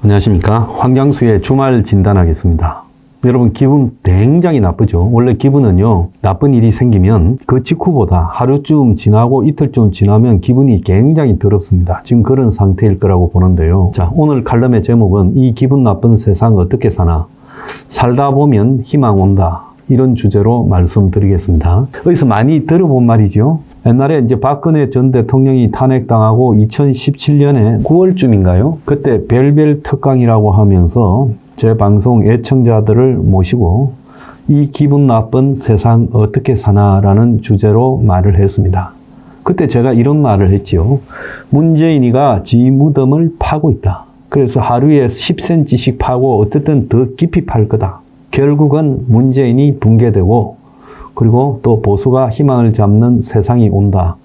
안녕하십니까. 황장수의 주말 진단하겠습니다. 여러분, 기분 굉장히 나쁘죠. 원래 기분은요, 나쁜 일이 생기면 그 직후보다 하루쯤 지나고 이틀쯤 지나면 기분이 굉장히 더럽습니다. 지금 그런 상태일 거라고 보는데요. 자, 오늘 칼럼의 제목은 이 기분 나쁜 세상 어떻게 사나? 살다 보면 희망 온다. 이런 주제로 말씀드리겠습니다. 어디서 많이 들어본 말이죠. 옛날에 이제 박근혜 전 대통령이 탄핵당하고 2017년에 9월쯤인가요? 그때 별별 특강이라고 하면서 제 방송 애청자들을 모시고 이 기분 나쁜 세상 어떻게 사나라는 주제로 말을 했습니다. 그때 제가 이런 말을 했지요. 문재인이가 지 무덤을 파고 있다. 그래서 하루에 10cm씩 파고 어쨌든 더 깊이 팔 거다. 결국은 문재인이 붕괴되고 그리고 또 보수가 희망을 잡는 세상이 온다.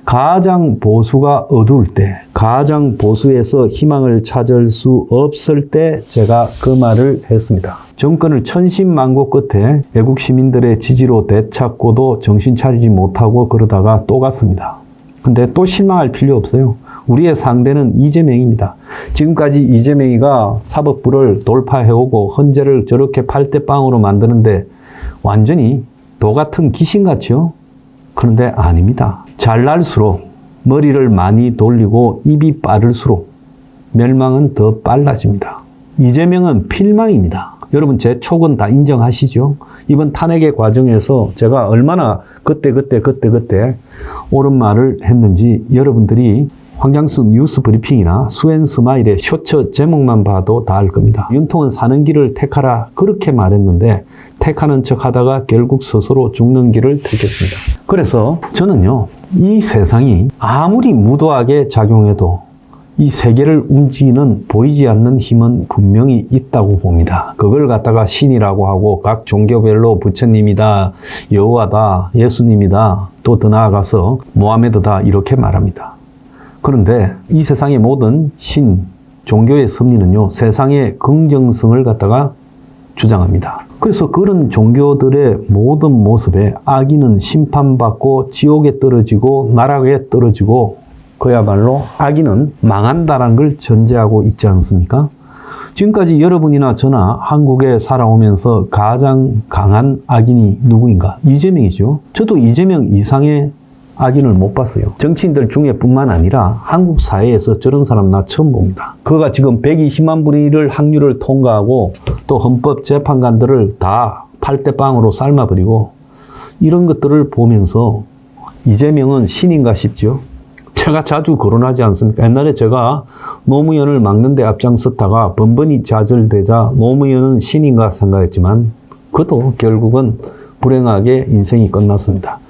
가장 보수가 어두울 때, 가장 보수에서 희망을 찾을 수 없을 때 제가 그 말을 했습니다. 정권을 천신만고 끝에 애국 시민들의 지지로 되찾고도 정신 차리지 못하고 그러다가 또 갔습니다. 근데 또 실망할 필요 없어요. 우리의 상대는 이재명입니다. 지금까지 이재명이가 사법부를 돌파해오고 헌재를 저렇게 팔대빵으로 만드는데 완전히 도 같은 귀신같죠? 그런데 아닙니다. 잘날수록 머리를 많이 돌리고 입이 빠를수록 멸망은 더 빨라집니다. 이재명은 필망입니다. 여러분 제 촉은 다 인정하시죠? 이번 탄핵의 과정에서 제가 얼마나 그때 옳은 말을 했는지 여러분들이 황장수 뉴스 브리핑이나 수앤스마일의 쇼츠 제목만 봐도 다 알 겁니다. 윤통은 사는 길을 택하라 그렇게 말했는데 택하는 척 하다가 결국 스스로 죽는 길을 택했습니다. 그래서 저는요, 이 세상이 아무리 무도하게 작용해도 이 세계를 움직이는 보이지 않는 힘은 분명히 있다고 봅니다. 그걸 갖다가 신이라고 하고 각 종교별로 부처님이다, 여호와다, 예수님이다, 또 더 나아가서 모하메드다 이렇게 말합니다. 그런데 이 세상의 모든 신, 종교의 섭리는요, 세상의 긍정성을 갖다가 주장합니다. 그래서 그런 종교들의 모든 모습에 악인은 심판받고 지옥에 떨어지고 나락에 떨어지고 그야말로 악인은 망한다는 걸 전제하고 있지 않습니까? 지금까지 여러분이나 저나 한국에 살아오면서 가장 강한 악인이 누구인가? 이재명이죠. 저도 이재명 이상의 악인을 못 봤어요. 정치인들 중에 뿐만 아니라 한국 사회에서 저런 사람 나 처음 봅니다. 그가 지금 120만 분의 1을 확률을 통과하고 또 헌법재판관들을 다 팔대빵으로 삶아버리고 이런 것들을 보면서 이재명은 신인가 싶죠. 제가 자주 거론하지 않습니까? 옛날에 제가 노무현을 막는 데 앞장섰다가 번번이 좌절되자 노무현은 신인가 생각했지만 그도 결국은 불행하게 인생이 끝났습니다.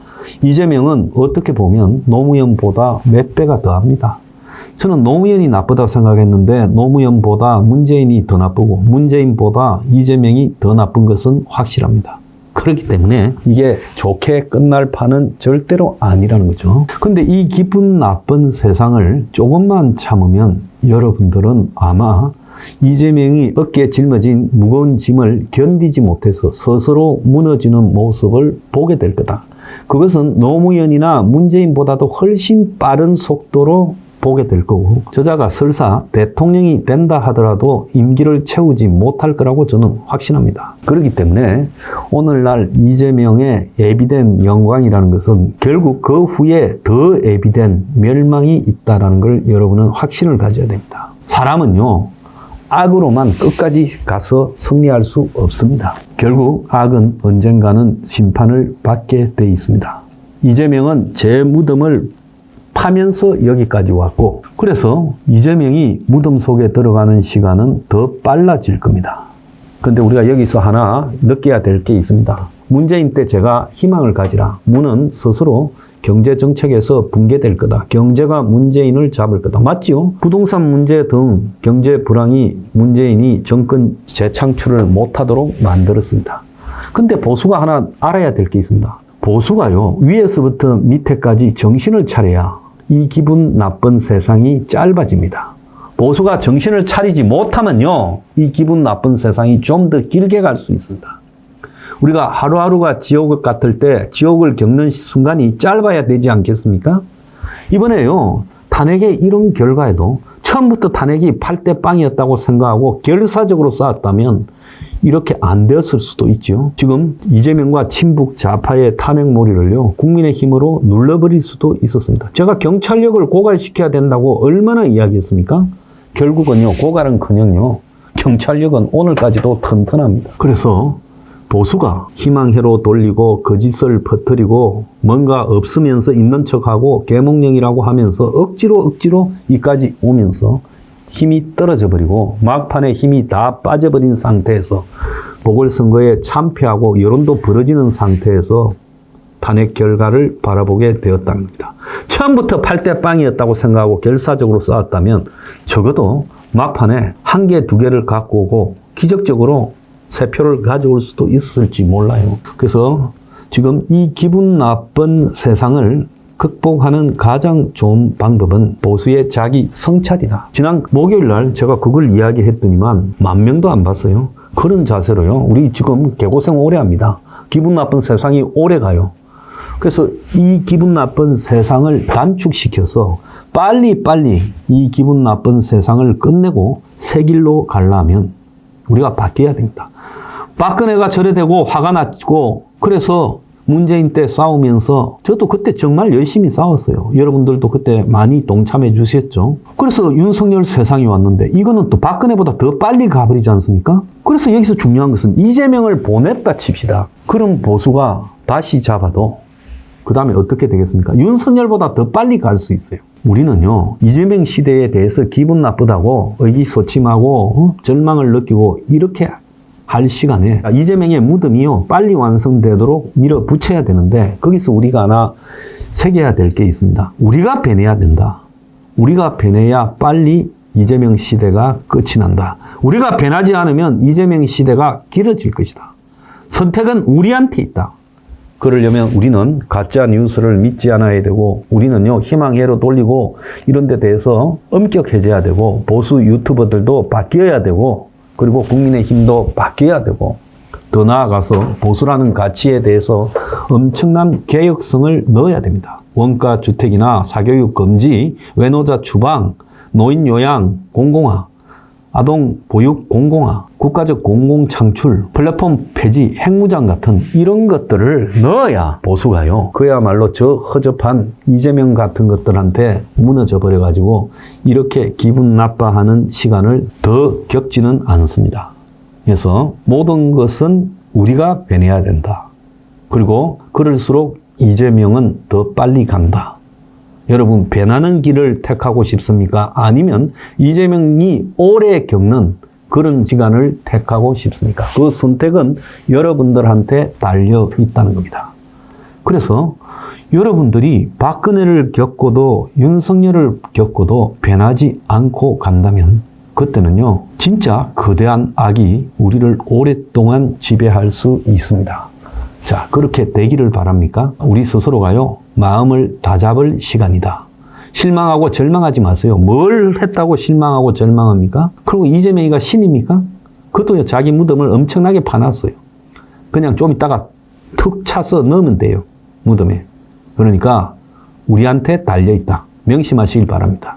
이재명은 어떻게 보면 노무현보다 몇 배가 더합니다. 저는 노무현이 나쁘다고 생각했는데 노무현보다 문재인이 더 나쁘고 문재인보다 이재명이 더 나쁜 것은 확실합니다. 그렇기 때문에 이게 좋게 끝날 판은 절대로 아니라는 거죠. 근데 이 기분 나쁜 세상을 조금만 참으면 여러분들은 아마 이재명이 어깨에 짊어진 무거운 짐을 견디지 못해서 스스로 무너지는 모습을 보게 될 거다. 그것은 노무현이나 문재인보다도 훨씬 빠른 속도로 보게 될 거고 저자가 설사 대통령이 된다 하더라도 임기를 채우지 못할 거라고 저는 확신합니다. 그렇기 때문에 오늘날 이재명의 예비된 영광이라는 것은 결국 그 후에 더 예비된 멸망이 있다는 걸 여러분은 확신을 가져야 됩니다. 사람은요, 악으로만 끝까지 가서 승리할 수 없습니다. 결국 악은 언젠가는 심판을 받게 돼 있습니다. 이재명은 제 무덤을 파면서 여기까지 왔고 그래서 이재명이 무덤 속에 들어가는 시간은 더 빨라질 겁니다. 그런데 우리가 여기서 하나 느껴야 될 게 있습니다. 문재인 때 제가 희망을 가지라. 문은 스스로 경제정책에서 붕괴될 거다. 경제가 문재인을 잡을 거다. 맞지요? 부동산 문제 등 경제 불황이 문재인이 정권 재창출을 못하도록 만들었습니다. 근데 보수가 하나 알아야 될 게 있습니다. 보수가요, 위에서부터 밑에까지 정신을 차려야 이 기분 나쁜 세상이 짧아집니다. 보수가 정신을 차리지 못하면요, 이 기분 나쁜 세상이 좀 더 길게 갈 수 있습니다. 우리가 하루하루가 지옥 같을 때 지옥을 겪는 순간이 짧아야 되지 않겠습니까? 이번에요, 탄핵의 이런 결과에도 처음부터 탄핵이 8대 빵이었다고 생각하고 결사적으로 싸웠다면 이렇게 안 되었을 수도 있죠. 지금 이재명과 친북 좌파의 탄핵몰이를요, 국민의힘으로 눌러버릴 수도 있었습니다. 제가 경찰력을 고갈시켜야 된다고 얼마나 이야기했습니까? 결국은요, 고갈은커녕요, 경찰력은 오늘까지도 튼튼합니다. 그래서 보수가 희망회로 돌리고 거짓을 퍼뜨리고 뭔가 없으면서 있는 척하고 계몽령이라고 하면서 억지로 이까지 오면서 힘이 떨어져 버리고 막판에 힘이 다 빠져버린 상태에서 보궐선거에 참패하고 여론도 벌어지는 상태에서 탄핵 결과를 바라보게 되었다는 겁니다. 처음부터 8대 빵이었다고 생각하고 결사적으로 싸웠다면 적어도 막판에 1개, 2개를 갖고 오고 기적적으로 3표를 가져올 수도 있을지 몰라요. 그래서 지금 이 기분 나쁜 세상을 극복하는 가장 좋은 방법은 보수의 자기 성찰이다. 지난 목요일 날 제가 그걸 이야기했더니만 10,000명도 안 봤어요. 그런 자세로요, 우리 지금 개고생 오래 합니다. 기분 나쁜 세상이 오래 가요. 그래서 이 기분 나쁜 세상을 단축시켜서 빨리 이 기분 나쁜 세상을 끝내고 새 길로 가려면 우리가 바뀌어야 됩니다. 박근혜가 저래되고 화가 났고 그래서 문재인 때 싸우면서 저도 그때 정말 열심히 싸웠어요. 여러분들도 그때 많이 동참해 주셨죠. 그래서 윤석열 세상이 왔는데 이거는 또 박근혜보다 더 빨리 가버리지 않습니까? 그래서 여기서 중요한 것은 이재명을 보냈다 칩시다. 그럼 보수가 다시 잡아도 그 다음에 어떻게 되겠습니까? 윤석열보다 더 빨리 갈 수 있어요. 우리는요, 이재명 시대에 대해서 기분 나쁘다고 의기소침하고 절망을 느끼고 이렇게 할 시간에 이재명의 무덤이요, 빨리 완성되도록 밀어붙여야 되는데 거기서 우리가 하나 새겨야 될 게 있습니다. 우리가 배내야 된다. 우리가 배내야 빨리 이재명 시대가 끝이 난다. 우리가 배나지 않으면 이재명 시대가 길어질 것이다. 선택은 우리한테 있다. 그러려면 우리는 가짜 뉴스를 믿지 않아야 되고 우리는요, 희망회로 돌리고 이런 데 대해서 엄격해져야 되고 보수 유튜버들도 바뀌어야 되고 그리고 국민의힘도 바뀌어야 되고 더 나아가서 보수라는 가치에 대해서 엄청난 개혁성을 넣어야 됩니다. 원가 주택이나 사교육 금지, 외노자 추방, 노인 요양 공공화, 아동 보육 공공화, 국가적 공공 창출, 플랫폼 폐지, 핵무장 같은 이런 것들을 넣어야 보수가요, 그야말로 저 허접한 이재명 같은 것들한테 무너져 버려가지고 이렇게 기분 나빠하는 시간을 더 겪지는 않습니다. 그래서 모든 것은 우리가 배내야 된다. 그리고 그럴수록 이재명은 더 빨리 간다. 여러분, 배나는 길을 택하고 싶습니까? 아니면 이재명이 오래 겪는 그런 시간을 택하고 싶습니까? 그 선택은 여러분들한테 달려 있다는 겁니다. 그래서 여러분들이 박근혜를 겪고도 윤석열을 겪고도 배나지 않고 간다면 그때는요, 진짜 거대한 악이 우리를 오랫동안 지배할 수 있습니다. 자, 그렇게 되기를 바랍니까? 우리 스스로가요, 마음을 다잡을 시간이다. 실망하고 절망하지 마세요. 뭘 했다고 실망하고 절망합니까? 그리고 이재명이가 신입니까? 그것도 자기 무덤을 엄청나게 파놨어요. 그냥 좀 있다가 툭 차서 넣으면 돼요, 무덤에. 그러니까 우리한테 달려있다. 명심하시길 바랍니다.